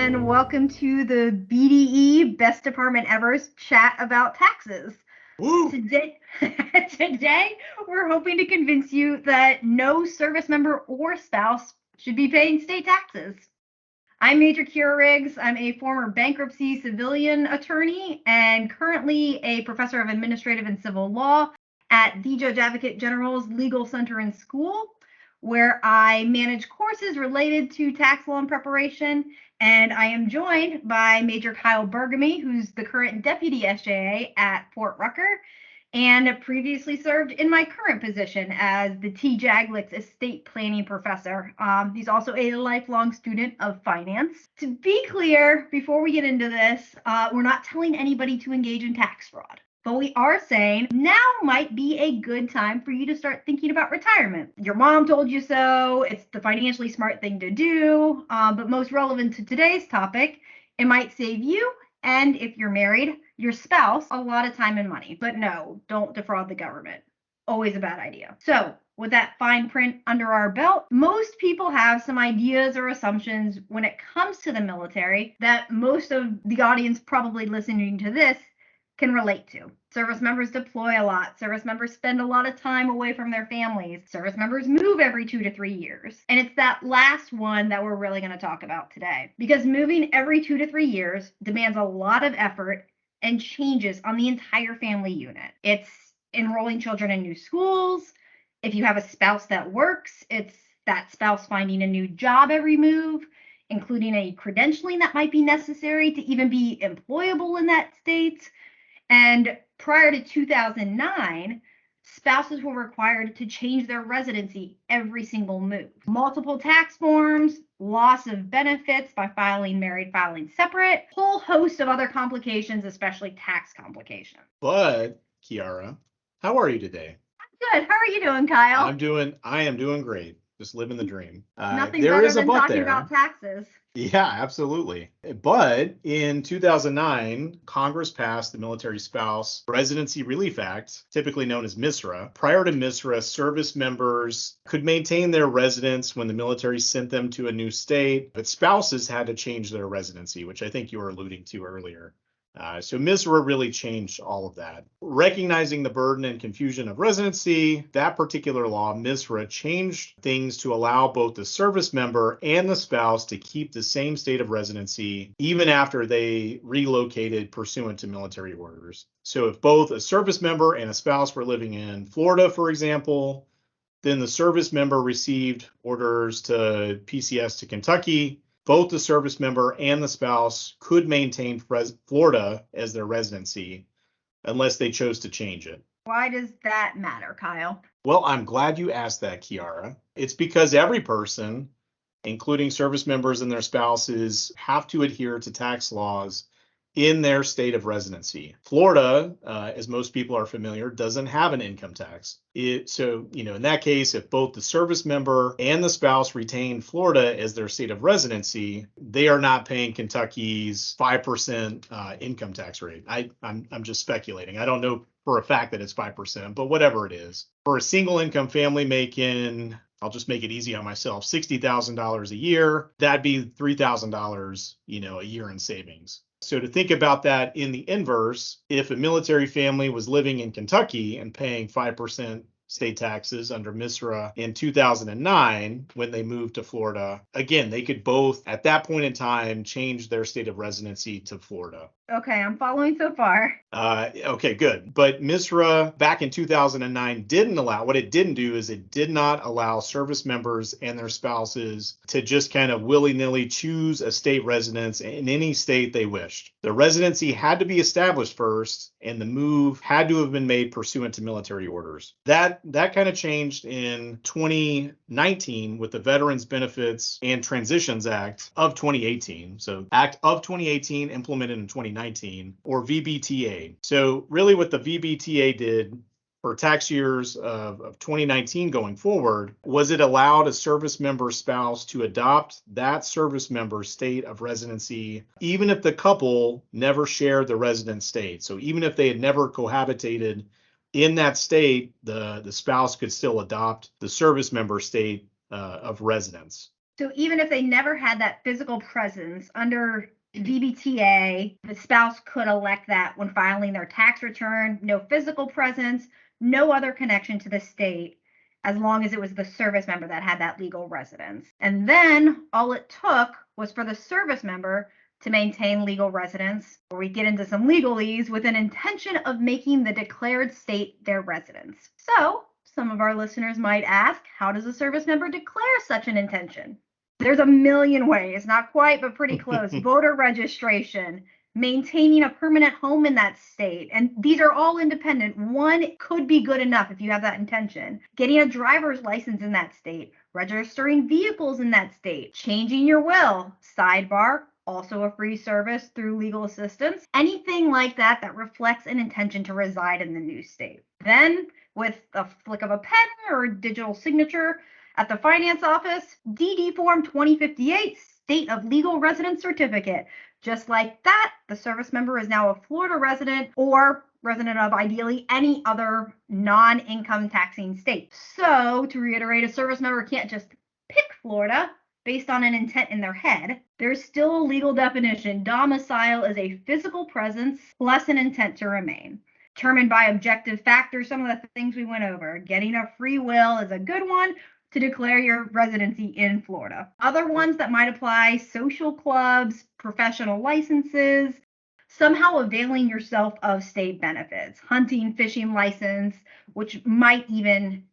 and welcome to the BDE Best Department Ever's chat about taxes. Woo! Today, we're hoping to convince you that no service member or spouse should be paying state taxes. I'm Major Ceara Riggs. I'm a former bankruptcy civilian attorney and currently a professor of administrative and civil law at the Judge Advocate General's Legal Center and School, where I manage courses related to tax law and preparation. And I am joined by Major Kyle Burgamy, who's the current deputy SJA at Fort Rucker and previously served in my current position as the T. Jaglix Estate Planning Professor. He's also a lifelong student of finance. To be clear, before we get into this, we're not telling anybody to engage in tax fraud. But we are saying now might be a good time for you to start thinking about retirement. Your mom told you so. It's the financially smart thing to do. But most relevant to today's topic, it might save you, and if you're married, your spouse, a lot of time and money. But no, don't defraud the government. Always a bad idea. So with that fine print under our belt, most people have some ideas or assumptions when it comes to the military that most of the audience probably listening to this can relate to. Service members deploy a lot. Service members spend a lot of time away from their families. Service members move every 2 to 3 years. And it's that last one that we're really going to talk about today. Because moving every 2 to 3 years demands a lot of effort and changes on the entire family unit. It's enrolling children in new schools. If you have a spouse that works, it's that spouse finding a new job every move, including any credentialing that might be necessary to even be employable in that state. And prior to 2009, spouses were required to change their residency every single move. Multiple tax forms, loss of benefits by filing separate, whole host of other complications, especially tax complications. But, Ceara, how are you today? Good. How are you doing, Kyle? I am doing great. Just living the dream. Nothing there better is a than but talking there. about taxes. Yeah, absolutely. But in 2009, Congress passed the Military Spouse Residency Relief Act, typically known as MISRA. Prior to MISRA, service members could maintain their residence when the military sent them to a new state, but spouses had to change their residency, which I think you were alluding to earlier. So MISRA really changed all of that. Recognizing the burden and confusion of residency, that particular law, MISRA, changed things to allow both the service member and the spouse to keep the same state of residency even after they relocated pursuant to military orders. So if both a service member and a spouse were living in Florida, for example, then the service member received orders to PCS to Kentucky. Both the service member and the spouse could maintain Florida as their residency unless they chose to change it. Why does that matter, Kyle? Well, I'm glad you asked that, Ceara. It's because every person, including service members and their spouses, have to adhere to tax laws in their state of residency. Florida, as most people are familiar, doesn't have an income tax. So, in that case, if both the service member and the spouse retain Florida as their state of residency, they are not paying Kentucky's 5% income tax rate. I'm just speculating. I don't know for a fact that it's 5%, but whatever it is. For a single income family making, I'll just make it easy on myself, $60,000 a year, that'd be $3,000, a year in savings. So to think about that in the inverse, if a military family was living in Kentucky and paying 5% state taxes under MISRA in 2009, when they moved to Florida, again, they could both at that point in time change their state of residency to Florida. Okay, I'm following so far. Okay, good. But MISRA back in 2009 what it didn't do is it did not allow service members and their spouses to just kind of willy-nilly choose a state residence in any state they wished. The residency had to be established first, and the move had to have been made pursuant to military orders. That kind of changed in 2019 with the Veterans Benefits and Transitions Act of 2018. So Act of 2018 implemented in 2019, or VBTA. So really what the VBTA did for tax years of 2019 going forward was it allowed a service member's spouse to adopt that service member's state of residency, even if the couple never shared the resident state. So even if they had never cohabitated in that state, the spouse could still adopt the service member state of residence. So even if they never had that physical presence under VBTA, the spouse could elect that when filing their tax return, no physical presence, no other connection to the state, as long as it was the service member that had that legal residence. And then all it took was for the service member to maintain legal residence, where we get into some legalese, with an intention of making the declared state their residence. So some of our listeners might ask, how does a service member declare such an intention? There's a million ways, not quite, but pretty close. Voter registration, maintaining a permanent home in that state. And these are all independent. One could be good enough if you have that intention. Getting a driver's license in that state, registering vehicles in that state, changing your will, sidebar, also a free service through legal assistance. Anything like that that reflects an intention to reside in the new state. Then, with a flick of a pen or a digital signature at the finance office, DD Form 2058, State of Legal Residence Certificate. Just like that, the service member is now a Florida resident, or resident of ideally any other non-income taxing state. So, to reiterate, a service member can't just pick Florida based on an intent in their head. There's still a legal definition. Domicile is a physical presence plus an intent to remain, determined by objective factors. Some of the things we went over. Getting a free will is a good one to declare your residency in Florida. Other ones that might apply: social clubs, professional licenses, somehow availing yourself of state benefits, hunting, fishing license, which might even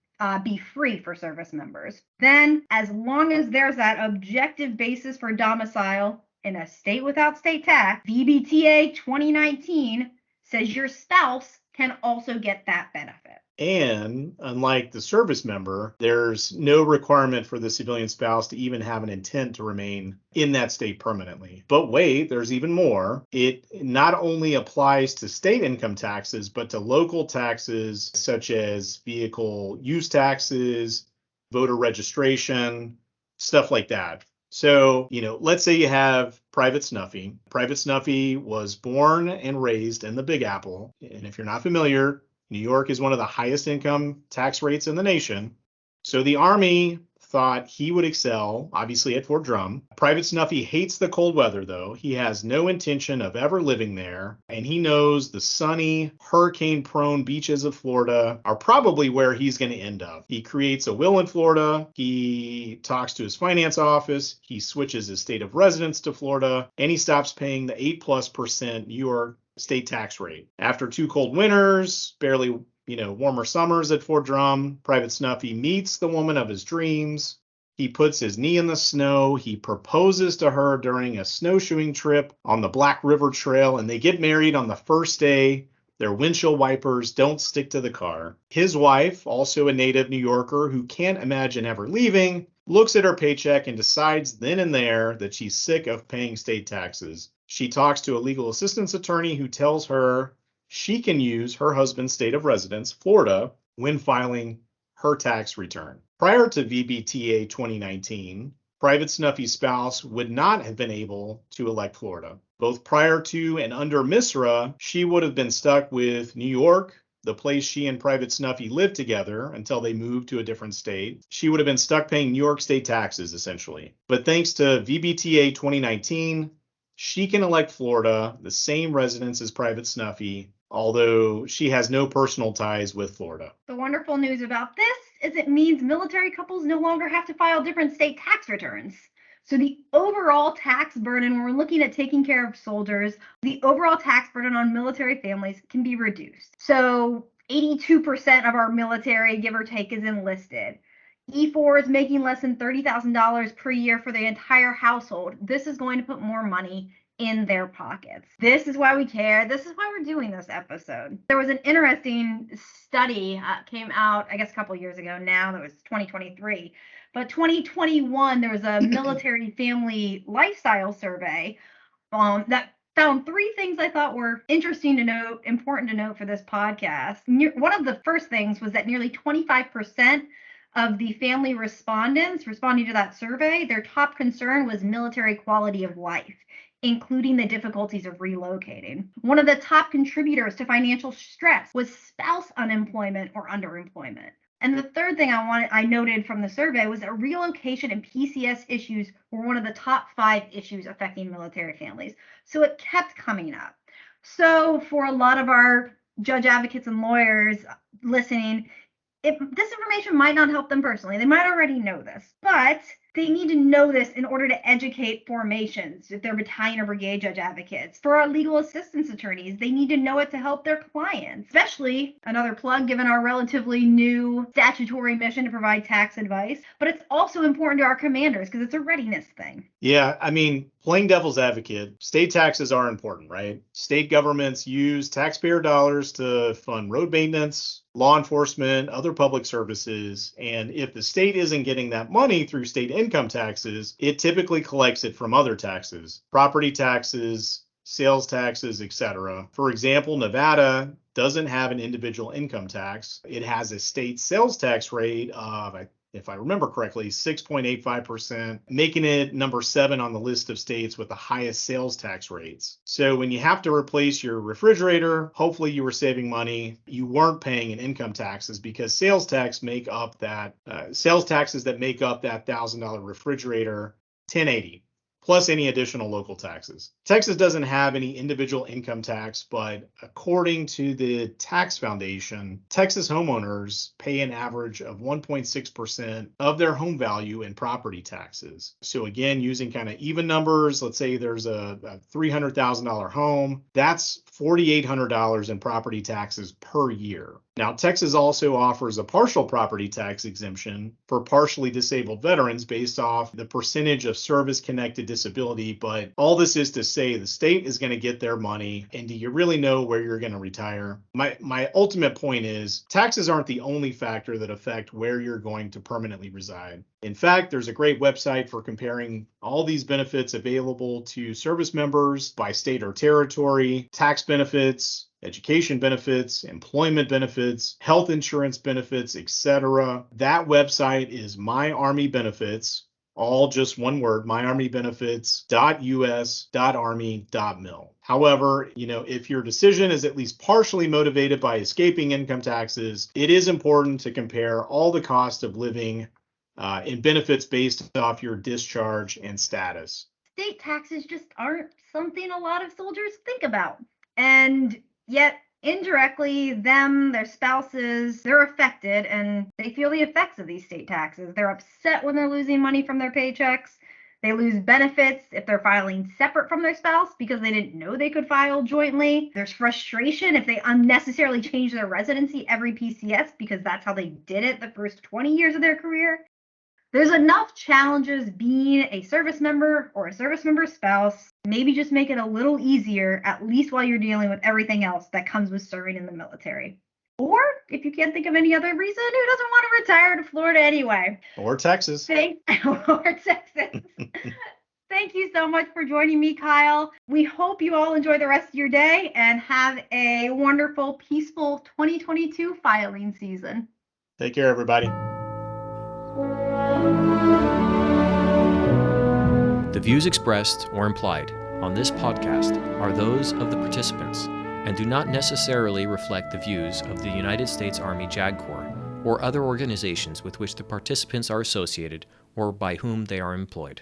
be free for service members. Then, as long as there's that objective basis for domicile in a state without state tax, VBTA 2019 says your spouse can also get that benefit. And unlike the service member, there's no requirement for the civilian spouse to even have an intent to remain in that state permanently. But wait, there's even more. It not only applies to state income taxes, but to local taxes such as vehicle use taxes, voter registration, stuff like that. So, let's say you have Private Snuffy. Private Snuffy was born and raised in the Big Apple. And if you're not familiar, New York is one of the highest income tax rates in the nation. So the Army thought he would excel, obviously, at Fort Drum. Private Snuffy hates the cold weather, though. He has no intention of ever living there. And he knows the sunny, hurricane-prone beaches of Florida are probably where he's going to end up. He creates a will in Florida. He talks to his finance office. He switches his state of residence to Florida. And he stops paying the 8+% New York state tax rate. After 2 cold winters, barely warmer summers at Fort Drum, Private Snuffy meets the woman of his dreams. He puts his knee in the snow. He proposes to her during a snowshoeing trip on the Black River Trail, and they get married on the first day. Their windshield wipers don't stick to the car. His wife, also a native New Yorker who can't imagine ever leaving, looks at her paycheck and decides then and there that she's sick of paying state taxes. She talks to a legal assistance attorney who tells her she can use her husband's state of residence, Florida, when filing her tax return. Prior to VBTA 2019, Private Snuffy's spouse would not have been able to elect Florida. Both prior to and under MISRA, she would have been stuck with New York, the place she and Private Snuffy lived together until they moved to a different state. She would have been stuck paying New York state taxes, essentially. But thanks to VBTA 2019, she can elect Florida, the same residence as Private Snuffy, although she has no personal ties with Florida. The wonderful news about this is it means military couples no longer have to file different state tax returns. So the overall tax burden, when we're looking at taking care of soldiers, the overall tax burden on military families can be reduced. So 82% of our military, give or take, is enlisted. E4 is making less than $30,000 per year for the entire household. This is going to put more money in their pockets. This is why we care. This is why we're doing this episode. There was an interesting study came out, I guess, a couple years ago now. That was 2023. But 2021, there was a military family lifestyle survey that found 3 things I thought were interesting to note, important to note for this podcast. One of the first things was that nearly 25% of the family respondents responding to that survey, their top concern was military quality of life, including the difficulties of relocating. One of the top contributors to financial stress was spouse unemployment or underemployment. And the third thing I noted from the survey was that relocation and PCS issues were one of the top 5 issues affecting military families. So it kept coming up. So for a lot of our judge advocates and lawyers listening, this information might not help them personally. They might already know this, but they need to know this in order to educate formations, if they're battalion or brigade judge advocates. For our legal assistance attorneys, they need to know it to help their clients, especially, another plug, given our relatively new statutory mission to provide tax advice. But it's also important to our commanders because it's a readiness thing. Yeah, I mean, playing devil's advocate, state taxes are important, right? State governments use taxpayer dollars to fund road maintenance, law enforcement, other public services. And if the state isn't getting that money through state income taxes, it typically collects it from other taxes, property taxes, sales taxes, etc. For example, Nevada doesn't have an individual income tax. It has a state sales tax rate of, if I remember correctly, 6.85%, making it number 7 on the list of states with the highest sales tax rates. So when you have to replace your refrigerator, hopefully you were saving money. You weren't paying in income taxes because sales taxes that make up that $1,000 refrigerator, 1080. Plus any additional local taxes. Texas doesn't have any individual income tax, but according to the Tax Foundation, Texas homeowners pay an average of 1.6% of their home value in property taxes. So again, using kind of even numbers, let's say there's a $300,000 home, that's $4,800 in property taxes per year. Now, Texas also offers a partial property tax exemption for partially disabled veterans based off the percentage of service-connected disability. But all this is to say the state is going to get their money. And do you really know where you're going to retire? My ultimate point is taxes aren't the only factor that affect where you're going to permanently reside. In fact, there's a great website for comparing all these benefits available to service members by state or territory, tax benefits, education benefits, employment benefits, health insurance benefits, etc. That website is My Army Benefits, all just one word, myarmybenefits.us.army.mil. However, if your decision is at least partially motivated by escaping income taxes, it is important to compare all the cost of living in benefits based off your discharge and status. State taxes just aren't something a lot of soldiers think about. And yet, indirectly, their spouses, they're affected and they feel the effects of these state taxes. They're upset when they're losing money from their paychecks. They lose benefits if they're filing separate from their spouse because they didn't know they could file jointly. There's frustration if they unnecessarily change their residency every PCS because that's how they did it the first 20 years of their career. There's enough challenges being a service member or a service member's spouse. Maybe just make it a little easier, at least while you're dealing with everything else that comes with serving in the military. Or if you can't think of any other reason, who doesn't want to retire to Florida anyway? Or Texas. Or Texas. Thank you so much for joining me, Kyle. We hope you all enjoy the rest of your day and have a wonderful, peaceful 2022 filing season. Take care, everybody. The views expressed or implied on this podcast are those of the participants and do not necessarily reflect the views of the United States Army JAG Corps or other organizations with which the participants are associated or by whom they are employed.